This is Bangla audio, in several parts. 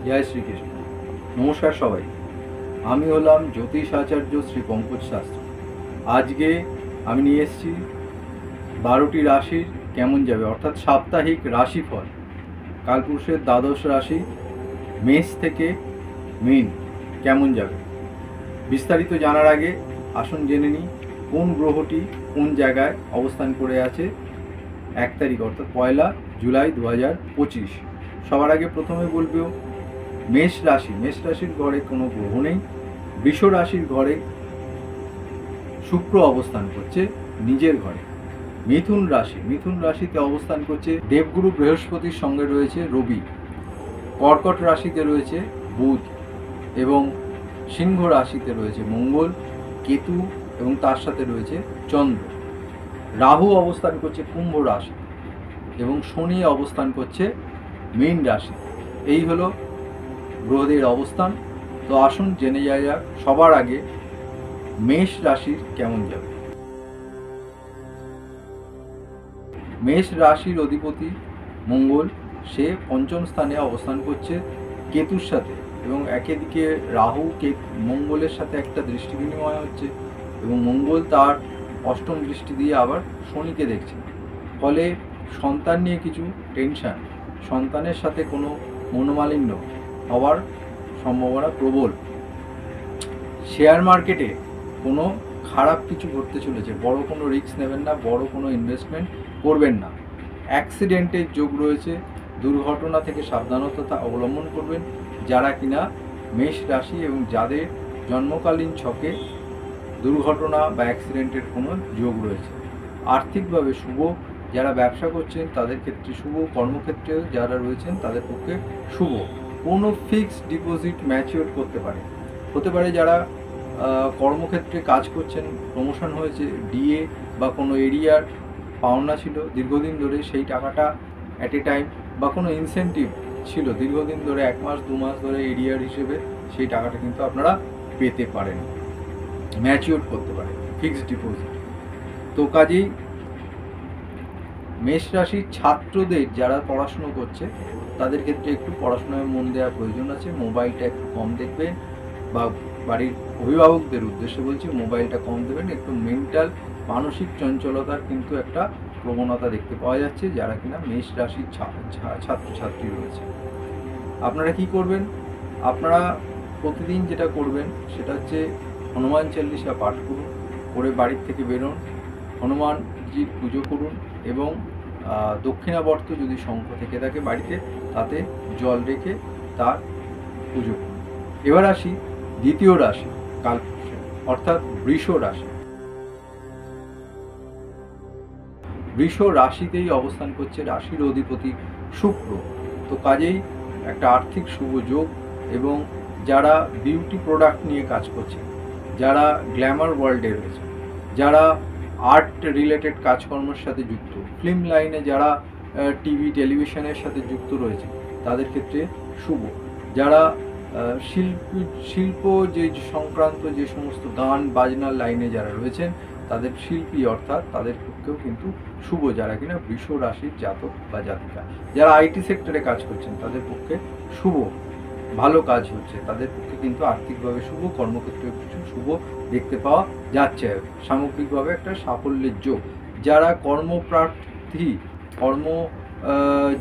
জয় শ্রীকৃষ্ণ। নমস্কার সবাই, আমি হলাম জ্যোতিষ আচার্য শ্রী পঙ্কজ শাস্ত্রী। আজকে আমি নিয়ে এসেছি 12টি রাশির কেমন যাবে, অর্থাৎ সাপ্তাহিক রাশিফল। কালপুরুষের দ্বাদশ রাশি মেষ থেকে মীন কেমন যাবে বিস্তারিত জানার আগে আসুন জেনে নিই কোন গ্রহটি কোন জায়গায় অবস্থান করে আছে 1 তারিখ অর্থাৎ 1 জুলাই 2025। সবার আগে প্রথমে বলবো মেষ রাশির ঘরে কোনো গ্রহ নেই। বৃষ রাশির ঘরে শুক্র অবস্থান করছে নিজের ঘরে। মিথুন রাশিতে অবস্থান করছে দেবগুরু বৃহস্পতির সঙ্গে রয়েছে রবি। কর্কট রাশিতে রয়েছে বুধ এবং সিংহ রাশিতে রয়েছে মঙ্গল, কেতু এবং তার সাথে রয়েছে চন্দ্র। রাহু অবস্থান করছে কুম্ভ রাশি এবং শনি অবস্থান করছে মীন রাশি। এই হলো গ্রহদের অবস্থান। তো আসুন জেনে যাওয়া যাক সবার আগে মেষ রাশির কেমন যাবে। মেষ রাশির অধিপতি মঙ্গল, সে পঞ্চম স্থানে অবস্থান করছে কেতুর সাথে এবং একদিকে রাহু মঙ্গলের সাথে একটা দৃষ্টি বিনিময় হচ্ছে এবং মঙ্গল তার অষ্টম দৃষ্টি দিয়ে আবার শনিকে দেখছে। ফলে সন্তান নিয়ে কিছু টেনশন, সন্তানের সাথে কোনো মনোমালিন্য হওয়ার সম্ভাবনা প্রবল। শেয়ার মার্কেটে কোনো খারাপ কিছু ঘটতে চলেছে, বড় কোনো রিস্ক নেবেন না, বড় কোনো ইনভেস্টমেন্ট করবেন না। অ্যাক্সিডেন্টের যোগ রয়েছে, দুর্ঘটনা থেকে সাবধানতা অবলম্বন করবেন যারা কিনা মেষ রাশি এবং যাদের জন্মকালীন ছকে দুর্ঘটনা বা অ্যাক্সিডেন্টের কোনো যোগ রয়েছে। আর্থিকভাবে শুভ, যারা ব্যবসা করছেন তাদের ক্ষেত্রে শুভ, কর্মক্ষেত্রে যারা রয়েছেন তাদের পক্ষে শুভ। কোনো ফিক্সড ডিপোজিট ম্যাচিওর হতে পারে যারা কর্মক্ষেত্রে কাজ করছেন, প্রমোশন হয়েছে, ডিএ বা কোনো এরিয়ার পাওনা ছিল দীর্ঘদিন ধরে, সেই টাকাটা অ্যাট এ টাইম বা কোনো ইনসেন্টিভ ছিল দীর্ঘদিন ধরে, 1 মাস 2 মাস ধরে এরিয়ার হিসেবে, সেই টাকাটা কিন্তু আপনারা পেতে পারেন, ম্যাচিওর করতে পারেন ফিক্সড ডিপোজিট। তো কাজেই মেষ রাশির ছাত্রদের যারা পড়াশুনো করছে তাদের ক্ষেত্রে একটু পড়াশোনায় মন দেওয়ার প্রয়োজন আছে। মোবাইলটা একটু কম দেখবেন, বা বাড়ির অভিভাবকদের উদ্দেশ্যে বলছি মোবাইলটা কম দেবেন। একটু মানসিক চঞ্চলতার কিন্তু একটা প্রবণতা দেখতে পাওয়া যাচ্ছে যারা কিনা মেষ রাশির ছাত্রছাত্রী রয়েছে। আপনারা কি করবেন? আপনারা প্রতিদিন যেটা করবেন সেটা হচ্ছে হনুমান চল্লিশা পাঠ করুন, করে বাড়ির থেকে বেরোন, হনুমানজির পুজো করুন এবং দক্ষিণাবর্ত যদি শঙ্খ থেকে থাকে বাড়িতে তাতে জল রেখে তার পুজো করুন। এবার আসি দ্বিতীয় রাশি কালপুরুষের, অর্থাৎ বৃষ রাশি। বৃষ রাশিতেই অবস্থান করছে রাশির অধিপতি শুক্র। তো কাজেই একটা আর্থিক শুভ যোগ, এবং যারা বিউটি প্রোডাক্ট নিয়ে কাজ করছে, যারা গ্ল্যামার ওয়ার্ল্ডে রয়েছে, যারা আর্ট রিলেটেড কাজকর্মের সাথে যুক্ত, ফিল্ম লাইনে যারা টেলিভিশনের সাথে যুক্ত রয়েছে তাদের ক্ষেত্রে শুভ। যারা শিল্প যে সংক্রান্ত যে সমস্ত গান বাজনার লাইনে যারা রয়েছেন তাদের শিল্পী, অর্থাৎ তাদের পক্ষেও কিন্তু শুভ, যারা কিনা বৃষ রাশির জাতক বা জাতিকা। যারা আইটি সেক্টরে কাজ করছেন তাদের পক্ষে শুভ, ভালো কাজ হচ্ছে, তাদের পক্ষে কিন্তু আর্থিকভাবে শুভ, কর্মক্ষেত্রেও কিছু শুভ দেখতে পাওয়া যাচ্ছে। সামগ্রিকভাবে একটা সাফল্যের যোগ। যারা কর্মপ্রার্থী,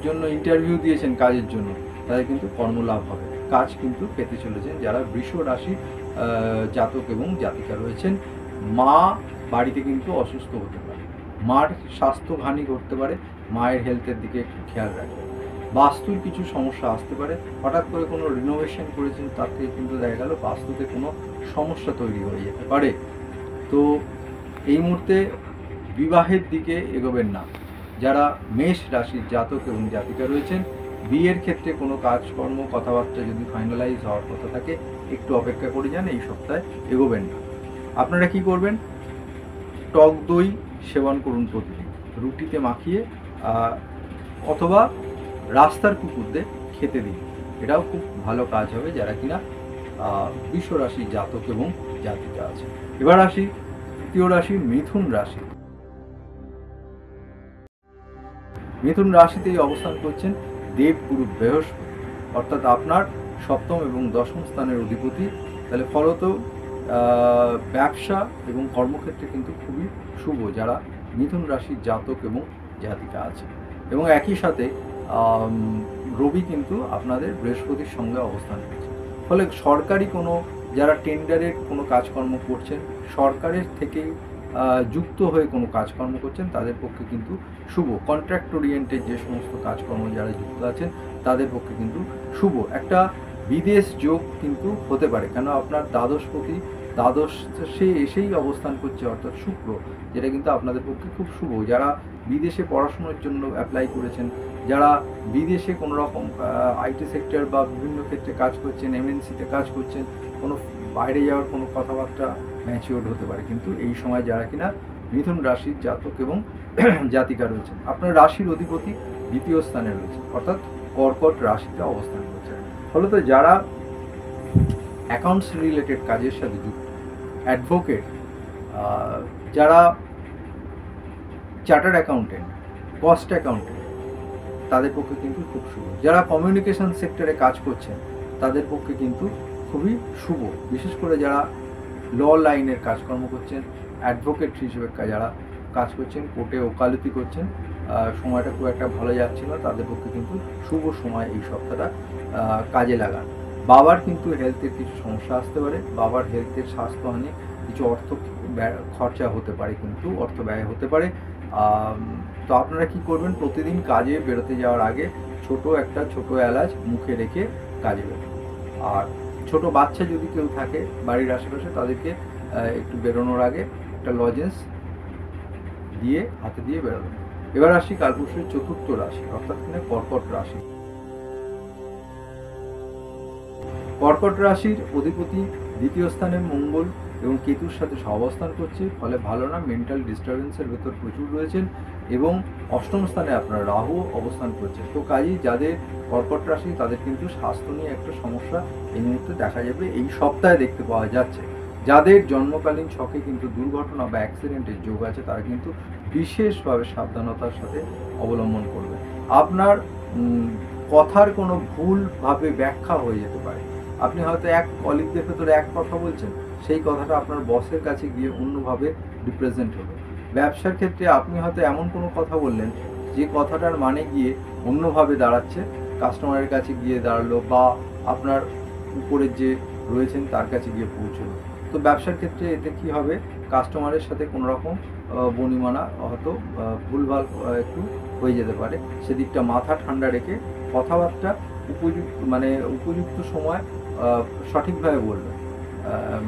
জন্য ইন্টারভিউ দিয়েছেন কাজের জন্য, তাদের কিন্তু কর্মলাভ হবে, কাজ কিন্তু পেতে চলেছেন যারা বৃষ রাশি জাতক এবং জাতিকা রয়েছেন। মা বাড়িতে কিন্তু অসুস্থ হতে পারে, মার স্বাস্থ্যহানি ঘটতে পারে, মায়ের হেলথের দিকে একটু খেয়াল রাখবেন। বাস্তুর কিছু সমস্যা আসতে পারে, হঠাৎ করে কোনো রিনোভেশন করেছেন তার থেকে কিন্তু দেখা গেল বাস্তুতে কোনো সমস্যা তৈরি হয়ে যেতে পারে। তো এই মুহূর্তে বিবাহের দিকে এগোবেন না। যারা মেষ রাশির জাতক এবং জাতিকা রয়েছেন, বিয়ের ক্ষেত্রে কোনো কাজকর্ম কথাবার্তা যদি ফাইনালাইজ হওয়ার কথা থাকে একটু অপেক্ষা করে যান, এই সপ্তাহে এগোবেন না। আপনারা কি করবেন? টক দই সেবন করুন প্রতিদিন, রুটিতে মাখিয়ে, অথবা রাস্তার কুকুরদের খেতে দিন, এটাও খুব ভালো কাজ হবে যারা কিনা বৃষ রাশির জাতক এবং জাতিকা আছে। এবার আসি তৃতীয় রাশি মিথুন রাশি। মিথুন রাশিতেই অবস্থান করছেন দেবগুরু বৃহস্পতি, অর্থাৎ আপনার সপ্তম এবং দশম স্থানের অধিপতি। তাহলে ফলত ব্যবসা এবং কর্মক্ষেত্রে কিন্তু খুবই শুভ যারা মিথুন রাশির জাতক এবং জাতিকা আছে। এবং একই সাথে রবি কিন্তু আপনাদের বৃহস্পতির সঙ্গে অবস্থান করছে, ফলে সরকারি কোনো যারা টেন্ডারের কোনো কাজকর্ম করছেন, সরকারের থেকে যুক্ত হয়ে কোনো কাজকর্ম করছেন, তাদের পক্ষে কিন্তু শুভ। কন্ট্রাক্ট ওরিয়েন্টেড যে সমস্ত কাজকর্ম যারা যুক্ত আছেন তাদের পক্ষে কিন্তু শুভ। একটা বিদেশ যোগ কিন্তু হতে পারে, কেন আপনার দ্বাদশপতি দ্বাদশে এসেই অবস্থান করছে, অর্থাৎ শুক্র, যেটা কিন্তু আপনাদের পক্ষে খুব শুভ। যারা বিদেশে পড়াশোনার জন্য অ্যাপ্লাই করেছেন, যারা বিদেশে কোনো রকম আইটি সেক্টর বা বিভিন্ন ক্ষেত্রে কাজ করছেন, এমএনসিতে কাজ করছেন, কোনো বাইরে যাওয়ার কোনো কথাবার্তা ম্যাচিওর হতে পারে কিন্তু এই সময় যারা কিনা মিথুন রাশির জাতক এবং জাতিকা রয়েছেন। আপনার রাশির অধিপতি দ্বিতীয় স্থানে রয়েছে, অর্থাৎ কর্কট রাশিতে অবস্থান করছে। ফলত যারা অ্যাকাউন্টস রিলেটেড কাজের সাথে যুক্ত, অ্যাডভোকেট, যারা চার্টার্ড অ্যাকাউন্টেন্ট, কস্ট অ্যাকাউন্টেন্ট, তাদের পক্ষে কিন্তু খুব শুভ। যারা কমিউনিকেশন সেক্টরে কাজ করছেন তাদের পক্ষে কিন্তু খুবই শুভ। বিশেষ করে যারা ল লাইনের কাজকর্ম করছেন, অ্যাডভোকেট হিসেবে যারা কাজ করছেন, কোর্টে ওকালতি করছেন, সময়টা খুব একটা ভালো যাচ্ছে না, তাদের পক্ষে কিন্তু শুভ সময় এই সপ্তাহটা কাজে লাগান। বাবার কিন্তু হেলথের কিছু সমস্যা আসতে পারে, বাবার হেলথের স্বাস্থ্যহানি, কিছু অর্থ খরচা হতে পারে, কিন্তু অর্থ ব্যয় হতে পারে। তো আপনারা কি করবেন, প্রতিদিন কাজে বেরোতে যাওয়ার আগে ছোট এলাচ মুখে রেখে কাজে বেরোবেন। আর ছোট বাচ্চা যদি কেউ থাকে বাড়ির আশেপাশে, তাদেরকে একটু বেরোনোর আগে একটা লজেন্স দিয়ে হাতে দিয়ে বেরোবেন। এবার আসি কালপুরুষের চতুর্থ রাশি, অর্থাৎ কিনা কর্কট রাশি। কর্কট রাশির অধিপতি দ্বিতীয় স্থানে মঙ্গল এবং কেতুর সাথে সহাবস্থান করছে, ফলে ভালো না, মেন্টাল ডিস্টারবেন্সের ভেতর প্রচুর রয়েছেন। এবং অষ্টম স্থানে আপনার রাহু অবস্থান করছে। তো কাজেই যাদের কর্কট রাশি তাদের কিন্তু স্বাস্থ্য নিয়ে একটা সমস্যা এই মুহূর্তে দেখা যাবে, এই সপ্তাহে দেখতে পাওয়া যাচ্ছে। যাদের জন্মকালীন ছকে কিন্তু দুর্ঘটনা বা অ্যাক্সিডেন্টের যোগ আছে, তারা কিন্তু বিশেষভাবে সাবধানতার সাথে অবলম্বন করবে। আপনার কথার কোনো ভুলভাবে ব্যাখ্যা হয়ে যেতে পারে। আপনি হয়তো এক কলিগদের ভেতরে এক কথা বলছেন, সেই কথাটা আপনার বসের কাছে গিয়ে অন্যভাবে রিপ্রেজেন্ট হবে। ব্যবসার ক্ষেত্রে আপনি হয়তো এমন কোনো কথা বললেন যে কথাটার মানে গিয়ে অন্যভাবে দাঁড়াচ্ছে, কাস্টমারের কাছে গিয়ে দাঁড়ালো বা আপনার উপরের যে রয়েছেন তার কাছে গিয়ে পৌঁছলো। তো ব্যবসার ক্ষেত্রে এতে কি হবে, কাস্টমারের সাথে কোনো রকম বনিমানা হয়তো ভুলভাল একটু হয়ে যেতে পারে। সেদিকটা মাথা ঠান্ডা রেখে কথাবার্তা উপযুক্ত সময় সঠিকভাবে বলবেন,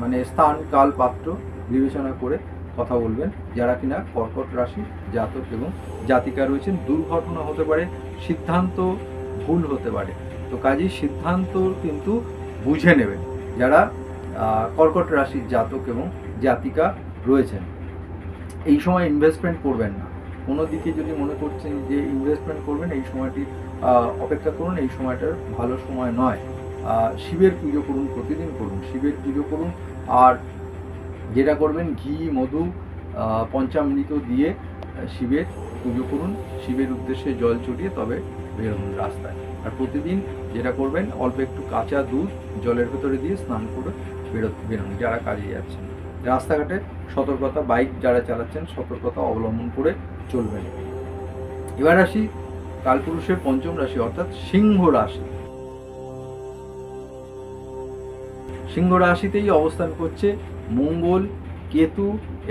মানে স্থান কাল পাত্র বিবেচনা করে কথা বলবেন। যারা কিনা কর্কট রাশি জাতক এবং জাতিকা রয়েছেন, দুর্ঘটনা হতে পারে, সিদ্ধান্ত ভুল হতে পারে। তো কাজেই সিদ্ধান্ত কিন্তু বুঝে নেবেন যারা কর্কট রাশির জাতক এবং জাতিকা রয়েছেন। এই সময় ইনভেস্টমেন্ট করবেন না, কোনো দিকে যদি মনে করছেন যে ইনভেস্টমেন্ট করবেন, এই সময়টি অপেক্ষা করুন, এই সময়টার ভালো সময় নয়। শিবের পুজো করুন, প্রতিদিন করুন, শিবের পুজো করুন। আর যেটা করবেন, ঘি মধু পঞ্চামৃত দিয়ে শিবের পুজো করুন, শিবের উদ্দেশ্যে জল চড়িয়ে তবে বেরোন রাস্তায়। আর প্রতিদিন যেটা করবেন, অল্প একটু কাঁচা দুধ জলের ভেতরে দিয়ে স্নান করে বেরোন যারা কাজে যাচ্ছেন। রাস্তাঘাটে সতর্কতা, বাইক যারা চালাচ্ছেন সতর্কতা অবলম্বন করে চলবেন। এবার আসি কালপুরুষের পঞ্চম রাশি, অর্থাৎ সিংহ রাশি। সিংহ রাশিতেই অবস্থান করছে মঙ্গল, কেতু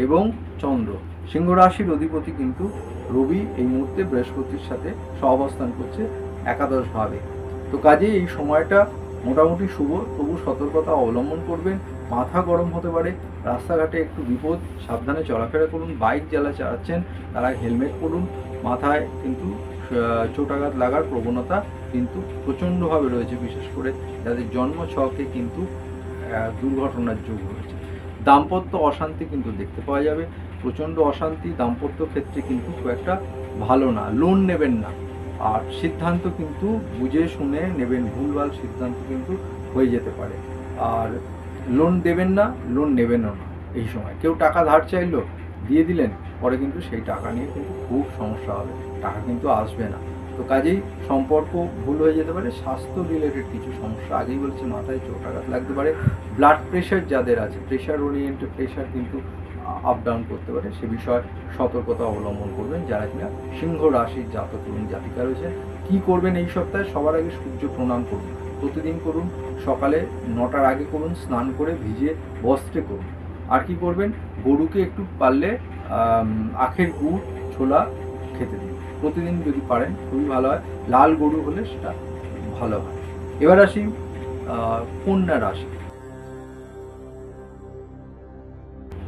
এবং চন্দ্র। সিংহ রাশির অধিপতি কিন্তু রবি এই মুহূর্তে বৃহস্পতির সাথে সহাবস্থান করছে একাদশ ভাবে। তো কাজেই এই সময়টা মোটামুটি শুভ, তবু সতর্কতা অবলম্বন করবেন। মাথা গরম হতে পারে, রাস্তাঘাটে একটু বিপদ, সাবধানে চলাফেরা করুন। বাইক যারা চালাচ্ছেন তারা হেলমেট পরুন। মাথায় কিন্তু চোটাঘাত লাগার প্রবণতা কিন্তু প্রচণ্ডভাবে রয়েছে, বিশেষ করে যাদের জন্ম ছকে কিন্তু দুর্ঘটনার যোগ রয়েছে। দাম্পত্য অশান্তি কিন্তু দেখতে পাওয়া যাবে, প্রচণ্ড অশান্তি দাম্পত্য ক্ষেত্রে কিন্তু খুব একটা ভালো না। লোন নেবেন না, আর সিদ্ধান্ত কিন্তু বুঝে শুনে নেবেন, ভুলভাল সিদ্ধান্ত কিন্তু হয়ে যেতে পারে। আর লোন দেবেন না, লোন নেবেনও না। এই সময় কেউ টাকা ধার চাইলো, দিয়ে দিলেন, পরে কিন্তু সেই টাকা নিয়ে কিন্তু খুব সমস্যা হবে, টাকা কিন্তু আসবে না। তো কাজেই সম্পর্ক ভুল হয়ে যেতে পারে। স্বাস্থ্য রিলেটেড কিছু সমস্যা, আগেই বলছি মাথায় চোট আঘাত লাগতে পারে। ব্লাড প্রেশার যাদের আছে, প্রেশার ওরিয়েন্টেড প্রেশার কিন্তু আপ ডাউন করতে পারে, সে বিষয়ে সতর্কতা অবলম্বন করবেন যারা কিনা সিংহ রাশির জাতক এবং জাতিকা রয়েছে। কি করবেন এই সপ্তাহে? সবার আগে সূর্য প্রণাম করুন, প্রতিদিন করুন, সকালে 9টার আগে করুন, স্নান করে ভিজে বস্ত্রে করুন। আর কি করবেন? গরুকে একটু পারলে আখের গুড় ছোলা খেতে দিন প্রতিদিন, যদি পারেন খুবই ভালো হয়। লাল গরু হলে সেটা ভালো হয়। এবার আসি কন্যা রাশি।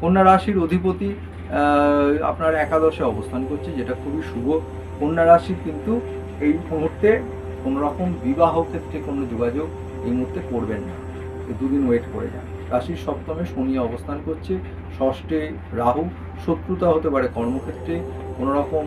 কন্যা রাশির অধিপতি আপনার একাদশে অবস্থান করছে, যেটা খুবই শুভ। কন্যা রাশির কিন্তু এই মুহূর্তে কোনো রকম বিবাহ ক্ষেত্রে কোনো যোগাযোগ এই মুহূর্তে করবেন না, দুদিন ওয়েট করে যান। রাশির সপ্তমে শনি অবস্থান করছে, ষষ্ঠে রাহু। শত্রুতা হতে পারে কর্মক্ষেত্রে, কোনো রকম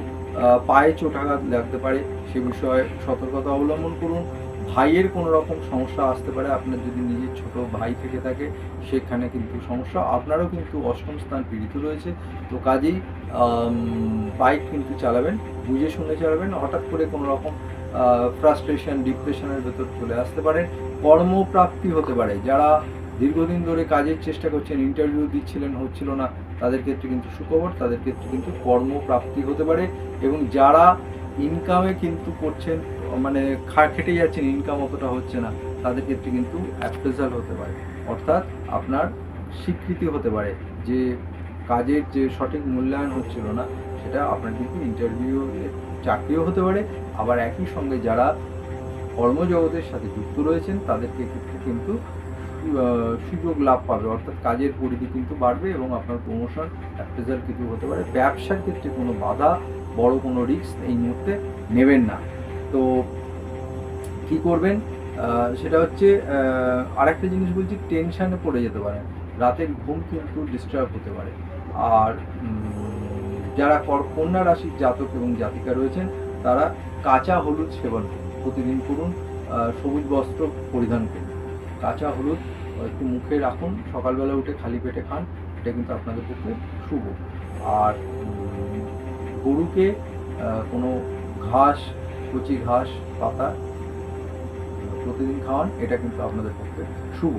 পায়ে চোট আঘাত লাগতে পারে, সে বিষয়ে সতর্কতা অবলম্বন করুন। ভাইয়ের কোনো রকম সমস্যা আসতে পারে, আপনার যদি নিজের ছোট ভাই থেকে থাকে সেখানে কিন্তু সমস্যা। আপনারও কিন্তু অষ্টম স্থান পীড়িত রয়েছে, তো কাজেই বাইক কিন্তু চালাবেন, বুঝে শুনে চালাবেন। হঠাৎ করে কোনো রকম ফ্রাস্ট্রেশন, ডিপ্রেশনের ভেতর চলে আসতে পারেন। কর্মপ্রাপ্তি হতে পারে, যারা দীর্ঘদিন ধরে কাজের চেষ্টা করছেন, ইন্টারভিউ দিচ্ছিলেন, হচ্ছিল না, তাদের ক্ষেত্রে কিন্তু সুখবর, তাদের ক্ষেত্রে কিন্তু কর্মপ্রাপ্তি হতে পারে। এবং যারা ইনকামে কিন্তু করছেন, মানে খেটে যাচ্ছেন, ইনকাম অতটা হচ্ছে না, তাদের ক্ষেত্রে কিন্তু অ্যাপ্রেজাল হতে পারে, অর্থাৎ আপনার স্বীকৃতি হতে পারে যে কাজের যে সঠিক মূল্যায়ন হচ্ছিল না, সেটা আপনার কিন্তু ইন্টারভিউ চাকরিও হতে পারে। আবার একই সঙ্গে যারা কর্মজগতের সাথে যুক্ত রয়েছেন তাদের ক্ষেত্রে কিন্তু সুযোগ লাভ পাবে, অর্থাৎ কাজের পরিধি কিন্তু বাড়বে এবং আপনার প্রমোশন অ্যাপ্রেজাল কিন্তু হতে পারে। ব্যবসার ক্ষেত্রে কোনো বাধা, বড় কোনো রিস্ক এই মুহূর্তে নেবেন না। তো কি করবেন সেটা হচ্ছে আরেকটা জিনিস বলছি, টেনশানে পড়ে যেতে পারেন, রাতের ঘুম কিন্তু ডিস্টার্ব হতে পারে। আর যারা কন্যা রাশির জাতক এবং জাতিকা রয়েছেন তারা কাঁচা হলুদ সেবন প্রতিদিন করুন, সবুজ বস্ত্র পরিধান করুন, কাঁচা হলুদ একটু মুখে রাখুন, সকালবেলা উঠে খালি পেটে খান, এটা কিন্তু আপনাদের পক্ষে শুভ। আর গরুকে কোনো ঘাস, কচি ঘাস পাতা প্রতিদিন খাওয়ান, এটা কিন্তু আপনাদের পক্ষে শুভ।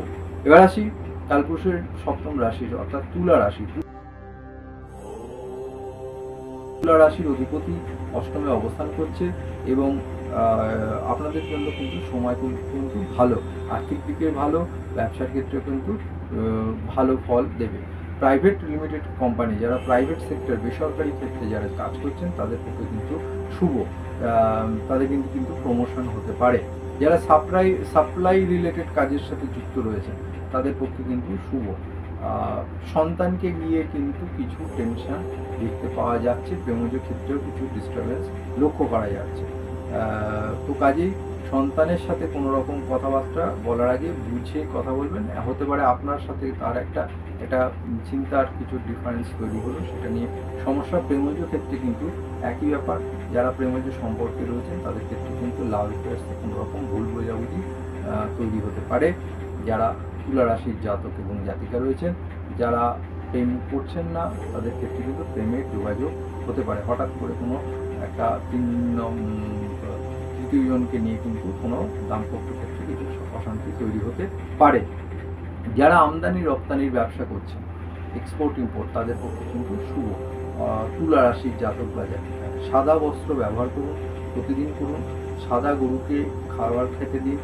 এবার আসি কালপুরুষের সপ্তম রাশি অর্থাৎ তুলা রাশি। তুলা রাশির অধিপতি অষ্টমে অবস্থান করছে এবং আপনাদের জন্য কিন্তু সময় কিন্তু ভালো, আর্থিক দিকে ভালো, ব্যবসার ক্ষেত্রে কিন্তু ভালো ফল দেবে। প্রাইভেট লিমিটেড কোম্পানি, যারা প্রাইভেট সেক্টর, বেসরকারি ক্ষেত্রে যারা কাজ করছেন তাদের পক্ষে কিন্তু শুভ, তাদের কিন্তু প্রমোশন হতে পারে। যারা সাপ্লাই রিলেটেড কাজের সাথে যুক্ত রয়েছেন তাদের পক্ষে কিন্তু শুভ। সন্তানকে নিয়ে কিন্তু কিছু টেনশন দেখতে পাওয়া যাচ্ছে, প্রেমজ ক্ষেত্রেও কিছু ডিস্টারবেন্স লক্ষ্য করা যাচ্ছে। তো কাজেই সন্তানের সাথে কোনো রকম কথাবার্তা বলার আগে বুঝে কথা বলবেন। হতে পারে আপনার সাথে তার একটা চিন্তার কিছু ডিফারেন্স তৈরি হলো, সেটা নিয়ে সমস্যা। প্রেমজ ক্ষেত্রে কিন্তু একই ব্যাপার, যারা প্রেমজ সম্পর্কে রয়েছেন তাদের ক্ষেত্রে কিন্তু লাভ অ্যাফেয়ার্সে কোনো রকম ভুল বোঝাবুঝি তৈরি হতে পারে। যারা তুলা রাশির জাতক এবং জাতিকা রয়েছেন, যারা প্রেম করছেন না, তাদের ক্ষেত্রে কিন্তু প্রেমের যোগাযোগ হতে পারে। হঠাৎ করে কোনো একটা তৃতীয় জনকে নিয়ে কিন্তু কোনো দাম্পত্য ক্ষেত্রে কিছু অশান্তি তৈরি হতে পারে। যারা আমদানি রপ্তানির ব্যবসা করছেন, এক্সপোর্ট ইম্পোর্ট, তাদের পক্ষে কিন্তু শুভ। তুলা রাশির জাতক বা জাতিকা সাদা বস্ত্র ব্যবহার করুন, প্রতিদিন করুন। সাদা গরুকে খাবার খেতে দিন,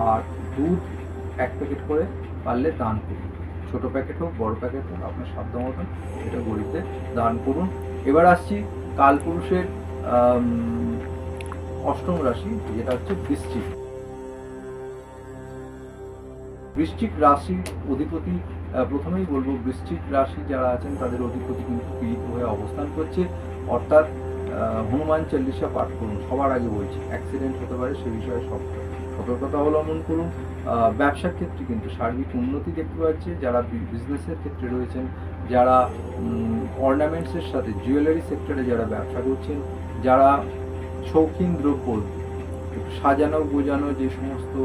আর দুধ 1 প্যাকেট করে পারলে দান করুন, ছোট প্যাকেট হোক বড় প্যাকেট হোক, আপনার সাধ্য মতন এটা গরিবদের দান করুন। এবার আসছি কালপুরুষের অষ্টম রাশি, যেটা হচ্ছে বৃশ্চিক। বৃশ্চিক রাশির অধিপতি, প্রথমেই বলবো বৃশ্চিক রাশি যারা আছেন তাদের অধিপতি কিন্তু পীড়িত হয়ে অবস্থান করছে, অর্থাৎ হনুমান চল্লিশা পাঠ করুন। সবার আগে বলছি, অ্যাক্সিডেন্ট হতে পারে, সে বিষয়ে সতর্কতা অবলম্বন করুন। ব্যবসার ক্ষেত্রে কিন্তু সার্বিক উন্নতি দেখতে পাচ্ছে। যারা বিজনেসের ক্ষেত্রে রয়েছেন, যারা অর্নামেন্টসের সাথে জুয়েলারি সেক্টরে যারা ব্যবসা করছেন, যারা শৌখিন দ্রব্য সাজানো গোজানো যে সমস্ত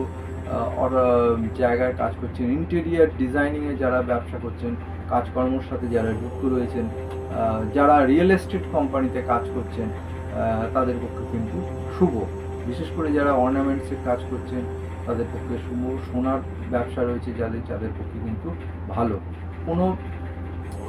জায়গায় কাজ করছেন, ইন্টেরিয়ার ডিজাইনিংয়ে যারা ব্যবসা করছেন, কাজকর্মের সাথে যারা যুক্ত রয়েছেন, যারা রিয়েল এস্টেট কোম্পানিতে কাজ করছেন, তাদের পক্ষে কিন্তু শুভ। বিশেষ করে যারা অর্নামেন্টসের কাজ করছেন তাদের পক্ষে শুভ। সোনার ব্যবসা রয়েছে যাদের পক্ষে কিন্তু ভালো। কোনো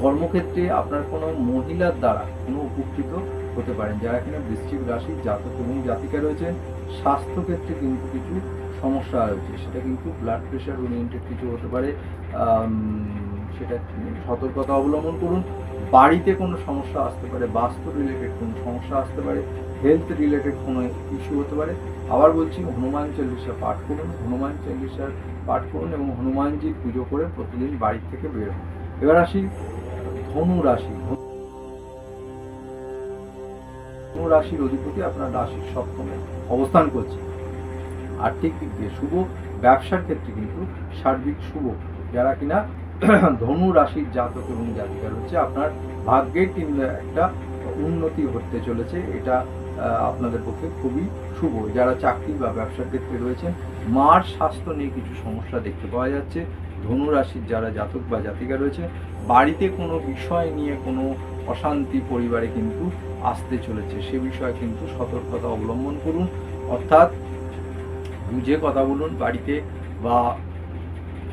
কর্মক্ষেত্রে আপনার কোনো মহিলার দ্বারা কোনো উপকৃত হতে পারেন। যারা কিনা বৃশ্চিক রাশির জাতক এবং জাতিকা রয়েছেন, স্বাস্থ্যক্ষেত্রে কিন্তু কিছু সমস্যা রয়েছে, সেটা কিন্তু ব্লাড প্রেশার ওরিয়েন্টেড কিছু হতে পারে, সেটা সতর্কতা অবলম্বন করুন। বাড়িতে কোনো সমস্যা আসতে পারে, বাস্তু রিলেটেড কোনো সমস্যা আসতে পারে, হেলথ রিলেটেড কোনো ইস্যু হতে পারে। আবার বলছি, হনুমান চল্লিশা পাঠ করুন, হনুমান চল্লিশার পাঠ করুন এবং হনুমানজির পুজো করে প্রতিদিন বাড়ি থেকে বের হন। এবার আসি ধনু রাশি। ধনু রাশির অধিপতি আপনার রাশির সপ্তমে অবস্থান করছে। আর্থিক দিক দিয়ে শুভ, ব্যবসার ক্ষেত্রে কিন্তু সার্বিক শুভ। যারা কিনা ধনু রাশির জাতক এবং জাতিকা রয়েছে, আপনার ভাগ্যের কিন্তু একটা উন্নতি হতে চলেছে, এটা আপনাদের পক্ষে খুবই শুভ। যারা চাকরি বা ব্যবসার ক্ষেত্রে রয়েছেন, মার স্বাস্থ্য নিয়ে কিছু সমস্যা দেখতে পাওয়া যাচ্ছে। ধনু রাশির যারা জাতক বা জাতিকা রয়েছে, বাড়িতে কোনো বিষয় নিয়ে কোনো অশান্তি পরিবারে কিন্তু আসতে চলেছে, সে বিষয়ে কিন্তু সতর্কতা অবলম্বন করুন। অর্থাৎ বুঝে কথা বলুন বাড়িতে, বা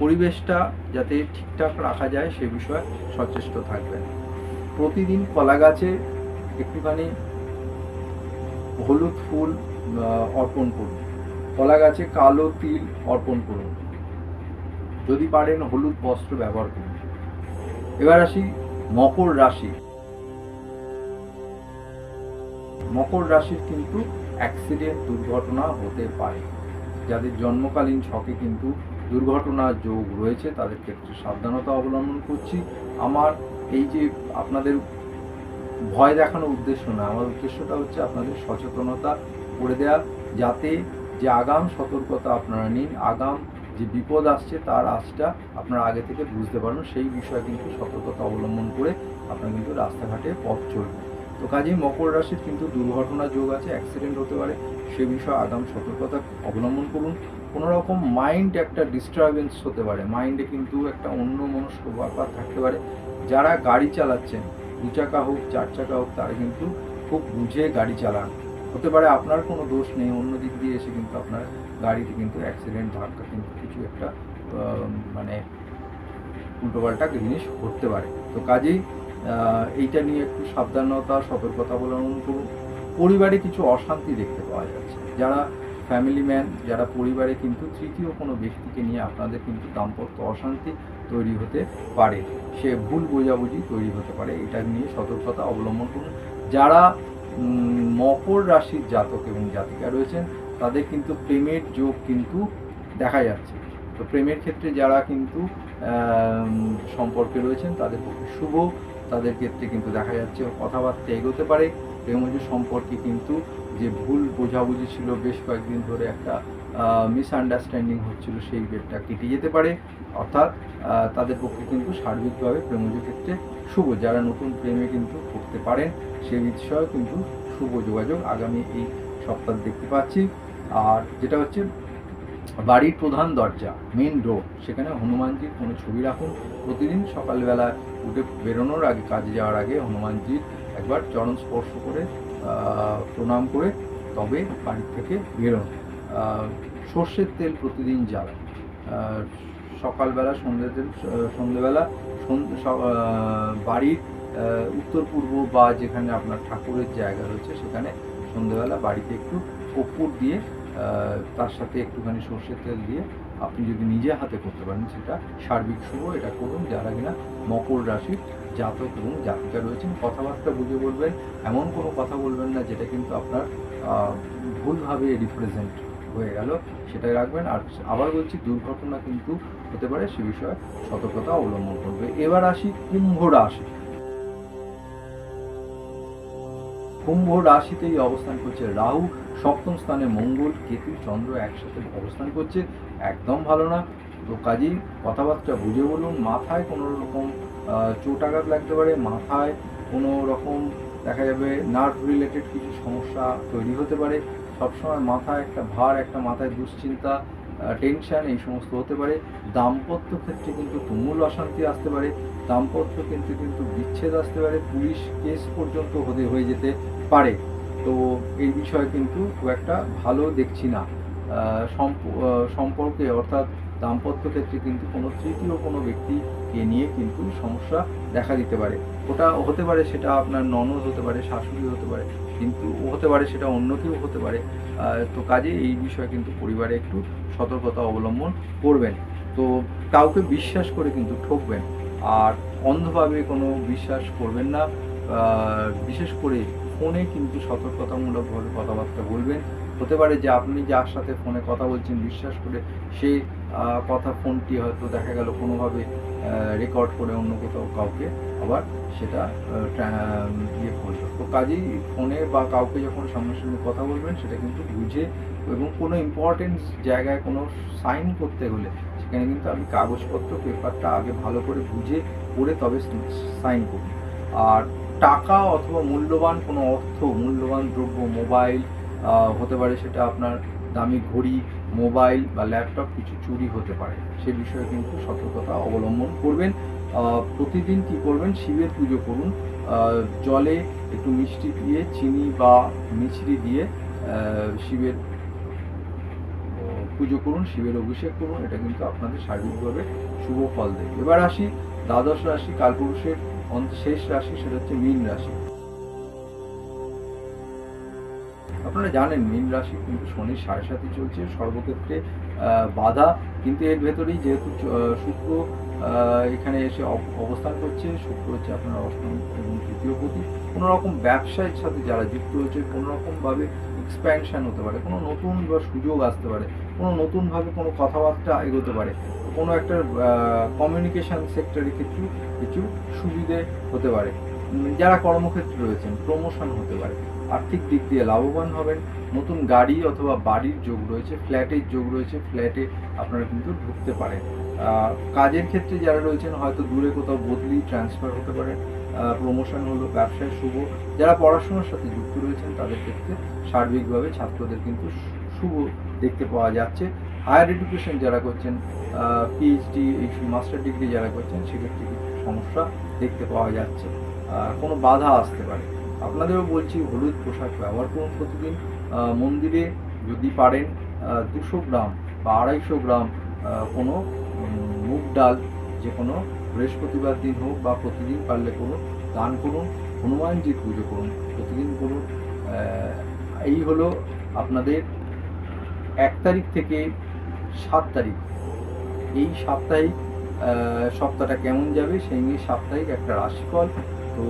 পরিবেশটা যাতে ঠিকঠাক রাখা যায় সে বিষয়ে সচেষ্ট থাকবেন। প্রতিদিন কলা গাছে একটুখানি হলুদ ফুল অর্পণ করুন, কলা গাছে কালো তিল অর্পণ করুন, যদি পারেন হলুদ বস্ত্র ব্যবহার করুন। এবার আসি মকর রাশি। মকর রাশির কিন্তু অ্যাক্সিডেন্ট, দুর্ঘটনা হতে পারে। যাদের জন্মকালীন ছকে কিন্তু দুর্ঘটনার যোগ রয়েছে তাদের ক্ষেত্রে সাবধানতা অবলম্বন করছি। আমার এই যে আপনাদের ভয় দেখানোর উদ্দেশ্য না, আমার উদ্দেশ্যটা হচ্ছে আপনাদের সচেতনতা করে দেওয়া, যাতে যে আগাম সতর্কতা আপনারা নিন, আগাম যে বিপদ আসছে তার আঁচটা আপনারা আগে থেকে বুঝতে পারেন, সেই বিষয়ে কিন্তু সতর্কতা অবলম্বন করে আপনারা কিন্তু রাস্তাঘাটে পথ চলবেন। তো কাজেই মকর রাশির কিন্তু দুর্ঘটনা যোগ আছে, অ্যাক্সিডেন্ট হতে পারে, সে বিষয়ে আগাম সতর্কতা অবলম্বন করুন। কোনো রকম মাইন্ড একটা ডিস্টারবেন্স হতে পারে, মাইন্ডে কিন্তু একটা অন্য মনস্ক ব্যাপার থাকতে পারে। যারা গাড়ি চালাচ্ছেন, 2 চাকা হোক 4 চাকা হোক, তারা কিন্তু খুব বুঝে গাড়ি চালান। হতে পারে আপনার কোনো দোষ নেই, অন্য দিক দিয়ে এসে কিন্তু আপনার গাড়িতে কিন্তু অ্যাক্সিডেন্ট, ধাক্কা কিন্তু কিছু একটা মানে উল্টোপাল্টা জিনিস ঘটতে পারে। তো কাজেই এইটা নিয়ে একটু সাবধানতা সতর্কতা অবলম্বন করুন। পরিবারে কিছু অশান্তি দেখতে পাওয়া যাচ্ছে। যারা ফ্যামিলি ম্যান, যারা পরিবারে কিন্তু তৃতীয় কোনো ব্যক্তিকে নিয়ে আপনাদের কিন্তু দাম্পত্য অশান্তি তৈরি হতে পারে, সে ভুল বোঝাবুঝি তৈরি হতে পারে, এটা নিয়ে সতর্কতা অবলম্বন করুন। যারা মকর রাশির জাতক এবং জাতিকা রয়েছেন তাদের কিন্তু প্রেমের যোগ কিন্তু দেখা যাচ্ছে। তো প্রেমের ক্ষেত্রে যারা কিন্তু সম্পর্কে রয়েছেন তাদের পক্ষে শুভ, তাদের ক্ষেত্রে কিন্তু দেখা যাচ্ছে কথাবার্তা এগোতে পারে। প্রেমজ সম্পর্কে কিন্তু যে ভুল বোঝাবুঝি ছিল, বেশ কয়েকদিন ধরে একটা মিসআন্ডারস্ট্যান্ডিং হচ্ছিল, সেই ডেটটা কেটে যেতে পারে। অর্থাৎ তাদের পক্ষে কিন্তু সার্বিকভাবে প্রেমজ ক্ষেত্রে শুভ। যারা নতুন প্রেমে কিন্তু পড়তে পারেন সেই বিষয়েও কিন্তু শুভ যোগাযোগ আগামী এই সপ্তাহ দেখতে পাচ্ছি। আর যেটা হচ্ছে বাড়ির প্রধান দরজা, মেন ডোর, সেখানে হনুমানজির কোনো ছবি রাখুন। প্রতিদিন সকালবেলা উঠে বেরোনোর আগে, কাজে যাওয়ার আগে হনুমানজির একবার চরণ স্পর্শ করে প্রণাম করে তবে বাড়ি থেকে বেরোন। সর্ষের তেল প্রতিদিন জ্বালান, সকালবেলা সন্ধ্যেবেলা বাড়ির উত্তর পূর্ব বা যেখানে আপনার ঠাকুরের জায়গা রয়েছে সেখানে সন্ধ্যেবেলা বাড়িতে একটু কর্পূর দিয়ে তার সাথে একটুখানি সর্ষের তেল দিয়ে আপনি যদি নিজে হাতে করতে পারেন সেটা সার্বিক শুভ। এটা করুন যারা কিনা মকর রাশির জাতক এবং জাতিকা রয়েছেন। কথাবার্তা বুঝে বলবেন, এমন কোনো কথা বলবেন না যেটা কিন্তু আপনার ভুলভাবে রিপ্রেজেন্ট হয়ে গেল, সেটাই রাখবেন। আর আবার বলছি, দুর্ঘটনা কিন্তু হতে পারে, সে বিষয়ে সতর্কতা অবলম্বন করবে। এবার আসি কুম্ভ রাশি। কুম্ভ রাশিতেই অবস্থান করছে রাহু, সপ্তম স্থানে মঙ্গল, কেতু, চন্দ্র একসাথে অবস্থান করছে, একদম ভালো না। তো কাজেই কথাবার্তা বুঝে বলুন। মাথায় কোনো রকম চোটাঘাত লাগতে পারে, মাথায় কোনো রকম দেখা যাবে নার্ভ রিলেটেড কিছু সমস্যা তৈরি হতে পারে। সবসময় মাথায় একটা ভার, একটা মাথায় দুশ্চিন্তা, টেনশন, এই সমস্ত হতে পারে। দাম্পত্য ক্ষেত্রে কিন্তু তুমুল অশান্তি আসতে পারে, দাম্পত্য কিন্তু বিচ্ছেদ আসতে পারে, পুলিশ কেস পর্যন্ত হয়ে যেতে পারে। তো এই বিষয়ে কিন্তু খুব একটা ভালো দেখছি না। সম্পর্কে অর্থাৎ দাম্পত্য ক্ষেত্রে কিন্তু কোনো তৃতীয় কোনো ব্যক্তিকে নিয়ে কিন্তু সমস্যা দেখা দিতে পারে। ওটা হতে পারে সেটা আপনার ননদ হতে পারে, শাশুড়ি হতে পারে, কিন্তু হতে পারে সেটা অন্য কেউ হতে পারে। তো কাজেই এই বিষয়ে কিন্তু পরিবারে একটু সতর্কতা অবলম্বন করবেন। তো কাউকে বিশ্বাস করে কিন্তু ঠকবেন, আর অন্ধভাবে কোনো বিশ্বাস করবেন না। বিশেষ করে ফোনে কিন্তু সতর্কতামূলকভাবে কথাবার্তা বলবেন। হতে পারে যে আপনি যার সাথে ফোনে কথা বলছেন বিশ্বাস করে সে ফোনটি হয়তো দেখা গেল কোনোভাবে রেকর্ড করে অন্য কোথাও কাউকে আবার সেটা করলো। তো কাজেই ফোনে বা কাউকে যখন সামনাসামনি কথা বলবেন সেটা কিন্তু বুঝে, এবং কোনো ইম্পর্টেন্স জায়গায় কোনো সাইন করতে হলে সেখানে কিন্তু আপনি কাগজপত্র পেপারটা আগে ভালো করে বুঝে পড়ে তবে সাইন করুন। আর টাকা অথবা মূল্যবান কোনো মূল্যবান দ্রব্য, মোবাইল হতে পারে, সেটা আপনার দামি ঘড়ি, মোবাইল বা ল্যাপটপ কিছু চুরি হতে পারে, সে বিষয়ে কিন্তু সতর্কতা অবলম্বন করবেন। প্রতিদিন কি করবেন, শিবের পুজো করুন। জলে একটু মিষ্টি দিয়ে, চিনি বা মিছরি দিয়ে শিবের পুজো করুন, শিবের অভিষেক করুন। এটা কিন্তু আপনাদের সার্বিকভাবে শুভ ফল দেবে। এবার আসি দ্বাদশ রাশি, কালপুরুষের শেষ রাশি, সেটা হচ্ছে মীন রাশি। আপনারা জানেন মীন রাশি কিন্তু শনির 7.5 চলছে, সর্বক্ষেত্রে বাধা, কিন্তু এর ভেতরেই যেহেতু শুক্র এখানে এসে অবস্থান করছে, শুক্র হচ্ছে আপনার অষ্টম এবং তৃতীয় পতি, কোনো রকম ব্যবসায়ের সাথে যারা যুক্ত হয়েছে, কোনো রকমভাবে এক্সপ্যানশন হতে পারে, কোনো নতুন বা সুযোগ আসতে পারে, কোনো নতুনভাবে কোনো কথাবার্তা এগোতে পারে, কোনো একটা কমিউনিকেশন সেক্টরে কিছু সুবিধে হতে পারে। যারা কর্মক্ষেত্রে রয়েছেন প্রমোশন হতে পারে, আর্থিক দিক দিয়ে লাভবান হবেন, নতুন গাড়ি অথবা বাড়ির যোগ রয়েছে, ফ্ল্যাটের যোগ রয়েছে, ফ্ল্যাটে আপনারা কিন্তু ঢুকতে পারেন। কাজের ক্ষেত্রে যারা রয়েছেন হয়তো দূরে কোথাও বদলি, ট্রান্সফার হতে পারে, প্রমোশন হলো, ব্যবসায় শুভ। যারা পড়াশোনার সাথে যুক্ত রয়েছেন তাদের ক্ষেত্রে সার্বিকভাবে ছাত্রদের কিন্তু শুভ দেখতে পাওয়া যাচ্ছে। হায়ার এডুকেশন যারা করছেন, পিএইচডি, এই মাস্টার ডিগ্রি যারা করছেন, সেক্ষেত্রে কিছু সমস্যা দেখতে পাওয়া যাচ্ছে, কোনো বাধা আসতে পারে। আপনাদেরও বলছি হলুদ পোশাক ব্যবহার করুন প্রতিদিন। মন্দিরে যদি পারেন 200 গ্রাম বা 250 গ্রাম কোনো মুগ ডাল, যে কোনো বৃহস্পতিবার দিন হোক বা প্রতিদিন পারলে করুন, দান করুন, হনুমানজির পুজো করুন, প্রতিদিন করুন। এই হলো আপনাদের 1 তারিখ থেকে 7 তারিখ এই সাপ্তাহিক সপ্তাহটা কেমন যাবে সেই নিয়ে সাপ্তাহিক একটা রাশিফল। তো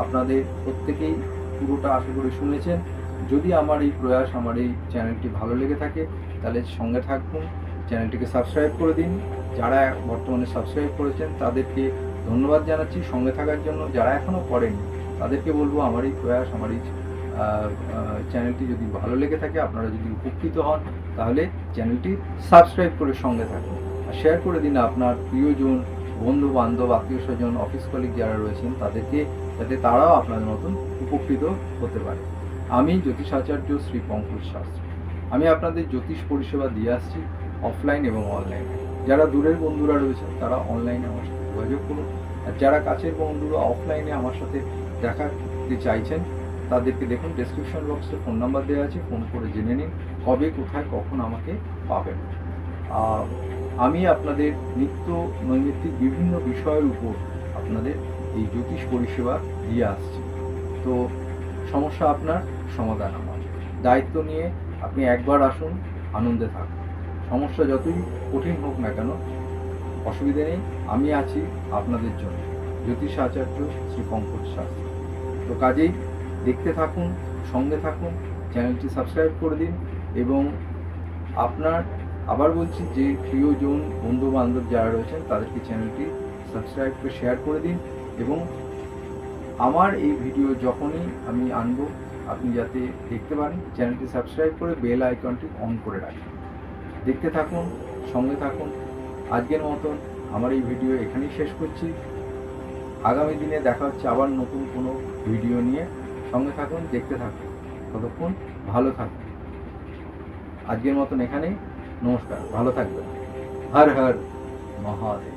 আপনাদের প্রত্যেকেই পুরোটা আশা করি শুনেছেন। যদি আমার এই প্রয়াস, আমার এই চ্যানেলটি ভালো লেগে থাকে তাহলে সঙ্গে থাকুন, চ্যানেলটিকে সাবস্ক্রাইব করে দিন। যারা বর্তমানে সাবস্ক্রাইব করেছেন তাদেরকে ধন্যবাদ জানাচ্ছি সঙ্গে থাকার জন্য। যারা এখনও করেননি তাদেরকে বলবো আমার এই প্রয়াস, আমার এই চ্যানেলটি যদি ভালো লেগে থাকে, আপনারা যদি উপকৃত হন তাহলে চ্যানেলটি সাবস্ক্রাইব করে সঙ্গে থাকুন, আর শেয়ার করে দিন আপনার প্রিয়জন, বন্ধু বান্ধব, আত্মীয় স্বজন, অফিস কলিগ যারা রয়েছেন তাদেরকে, যাতে তারাও আপনাদের মতন উপকৃত হতে পারে। আমি জ্যোতিষাচার্য শ্রী পঙ্কজ শাস্ত্রী। আমি আপনাদের জ্যোতিষ পরিষেবা দিয়ে আসছি অফলাইন এবং অনলাইনে। যারা দূরের বন্ধুরা রয়েছেন তারা অনলাইনে আমার সাথে যোগাযোগ করুন, আর যারা কাছের বন্ধুরা অফলাইনে আমার সাথে দেখা করতে চাইছেন তাদেরকে দেখুন ডেসক্রিপশন বক্সে ফোন নাম্বার দেওয়া আছে, ফোন করে জেনে নিন কবে, কোথায়, কখন আমাকে পাবেন। আমি আপনাদের নিত্য নৈমিত্তিক বিভিন্ন বিষয়ের উপর আপনাদের এই জ্যোতিষ পরিষেবা দিয়ে আসছি। তো সমস্যা আপনার, সমাধান আমার। দায়িত্ব নিয়ে আপনি একবার আসুন, আনন্দে থাকুন। সমস্যা যতই কঠিন হোক না কেন, অসুবিধে নেই, আমি আছি আপনাদের জন্য। জ্যোতিষ আচার্য শ্রী পঙ্কজ শাস্ত্রী। তো কাজেই দেখতে থাকুন, সঙ্গে থাকুন, চ্যানেলটি সাবস্ক্রাইব করে দিন, এবং আপনার আবার বলছি যে প্রিয়জন, বন্ধু বান্ধব যারা রয়েছেন তাদেরকে চ্যানেলটি সাবস্ক্রাইব করে শেয়ার করে দিন, এবং আমার এই ভিডিও যখনই আমি আনবো আপনি যাতে দেখতে পারেন, চ্যানেলটি সাবস্ক্রাইব করে বেল আইকনটি অন করে রাখুন। দেখতে থাকুন, সঙ্গে থাকুন। আজকের মতন আমার এই ভিডিও এখানেই শেষ করছি। আগামী দিনে দেখা হচ্ছে আবার নতুন কোনো ভিডিও নিয়ে। সঙ্গে থাকুন, দেখতে থাকুন, ততক্ষণ ভালো থাকুন। আজকের মতন এখানেই, নমস্কার, ভালো থাকবেন। হর হর মহাদেব।